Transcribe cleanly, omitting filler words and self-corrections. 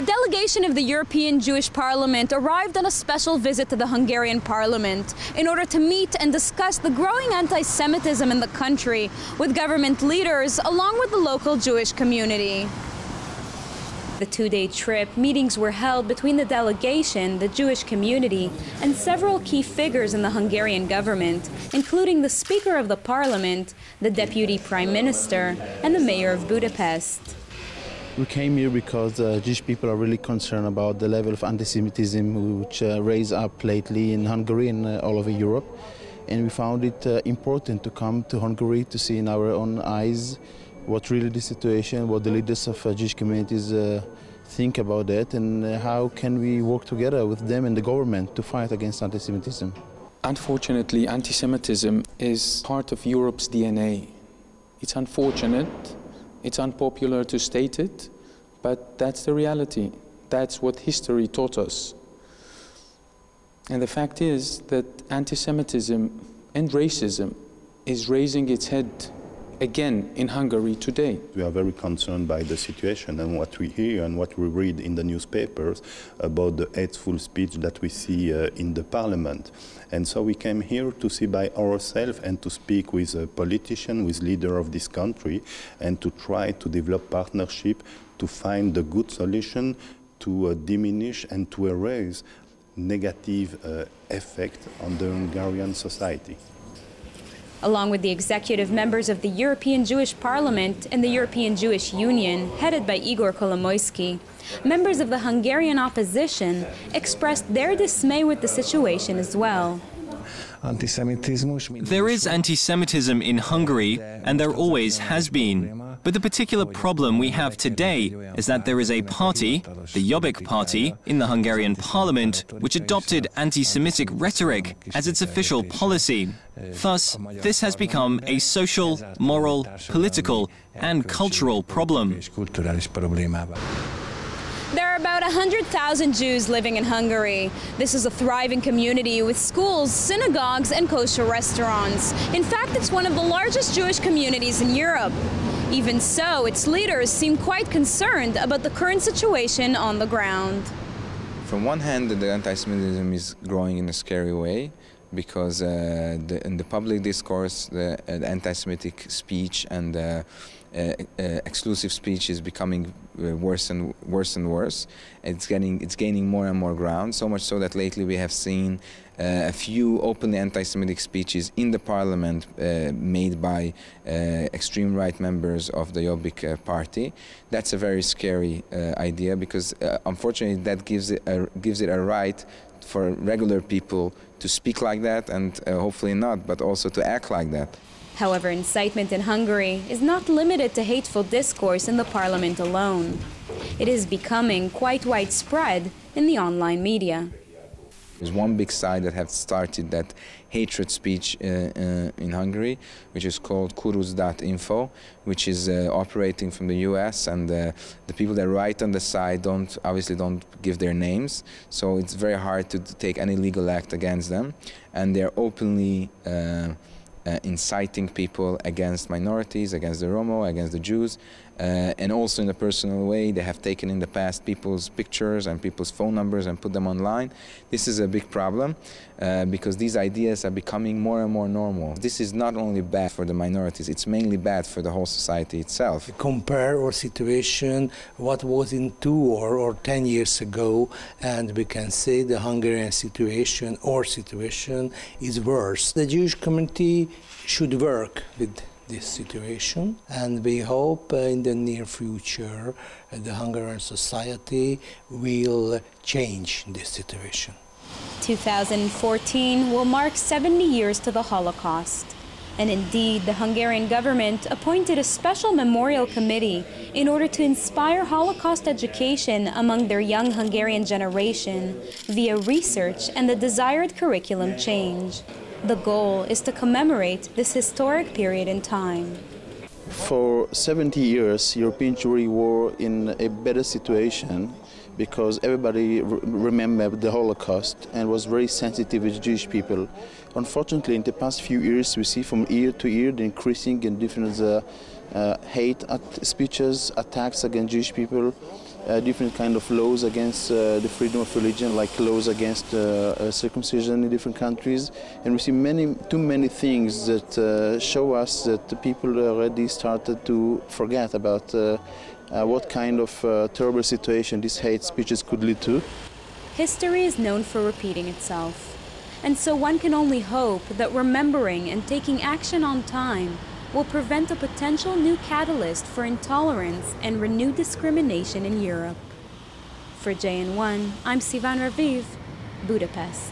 A delegation of the European Jewish Parliament arrived on a special visit to the Hungarian Parliament in order to meet and discuss the growing anti-Semitism in the country with government leaders along with the local Jewish community. The two-day trip, meetings were held between the delegation, the Jewish community, and several key figures in the Hungarian government, including the Speaker of the Parliament, the Deputy Prime Minister, and the Mayor of Budapest. We came here because Jewish people are really concerned about the level of anti-Semitism which raised up lately in Hungary and all over Europe. And we found it important to come to Hungary to see in our own eyes what really the situation, what the leaders of Jewish communities think about that, and how can we work together with them and the government to fight against anti-Semitism. Unfortunately, anti-Semitism is part of Europe's DNA. It's unfortunate, it's unpopular to state it, but that's the reality. That's what history taught us. And the fact is that anti-Semitism and racism is raising its head again in Hungary today. We are very concerned by the situation and what we hear and what we read in the newspapers about the hateful speech that we see in the parliament. And so we came here to see by ourselves and to speak with a politician, with leader of this country, and to try to develop partnership to find the good solution to diminish and to erase negative effect on the Hungarian society. Along with the executive members of the European Jewish Parliament and the European Jewish Union, headed by Igor Kolomoisky, members of the Hungarian opposition expressed their dismay with the situation as well. There is anti-Semitism in Hungary, and there always has been. But the particular problem we have today is that there is a party, the Jobbik party, in the Hungarian Parliament, which adopted anti-Semitic rhetoric as its official policy. Thus, this has become a social, moral, political, and cultural problem. There are about 100,000 Jews living in Hungary. This is a thriving community with schools, synagogues, and kosher restaurants. In fact, it's one of the largest Jewish communities in Europe. Even so, its leaders seem quite concerned about the current situation on the ground. From one hand, the anti-Semitism is growing in a scary way, because in the public discourse, the anti-Semitic speech and exclusive speech is becoming worse and worse. It's gaining more and more ground, so much so that lately we have seen a few openly anti-Semitic speeches in the parliament made by extreme right members of the Jobbik party. That's a very scary idea, because unfortunately that gives it a right for regular people to speak like that, and hopefully not, but also to act like that. However, incitement in Hungary is not limited to hateful discourse in the parliament alone. It is becoming quite widespread in the online media. There's one big site that has started that hatred speech in Hungary, which is called kurus.info, which is operating from the US, and the people that write on the site obviously don't give their names, so it's very hard to take any legal act against them, and they're openly inciting people against minorities, against the Roma, against the Jews, and also in a personal way. They have taken in the past people's pictures and people's phone numbers and put them online. This is a big problem because these ideas are becoming more and more normal. This is not only bad for the minorities, it's mainly bad for the whole society itself. Compare our situation, what was in 2 or 10 years ago, and we can say the Hungarian situation, our situation, is worse. The Jewish community should work with this situation, and we hope in the near future the Hungarian society will change this situation. 2014 will mark 70 years to the Holocaust. And indeed, the Hungarian government appointed a special memorial committee in order to inspire Holocaust education among their young Hungarian generation via research and the desired curriculum change. The goal is to commemorate this historic period in time. For 70 years, European Jewry were in a better situation because everybody remembered the Holocaust and was very sensitive with Jewish people. Unfortunately, in the past few years, we see from year to year the increasing and different hate speeches, attacks against Jewish people, different kind of laws against the freedom of religion, like laws against circumcision in different countries. And we see too many things that show us that the people already started to forget about what kind of terrible situation these hate speeches could lead to. History is known for repeating itself. And so one can only hope that remembering and taking action on time will prevent a potential new catalyst for intolerance and renewed discrimination in Europe. For JN1, I'm Sivan Raviv, Budapest.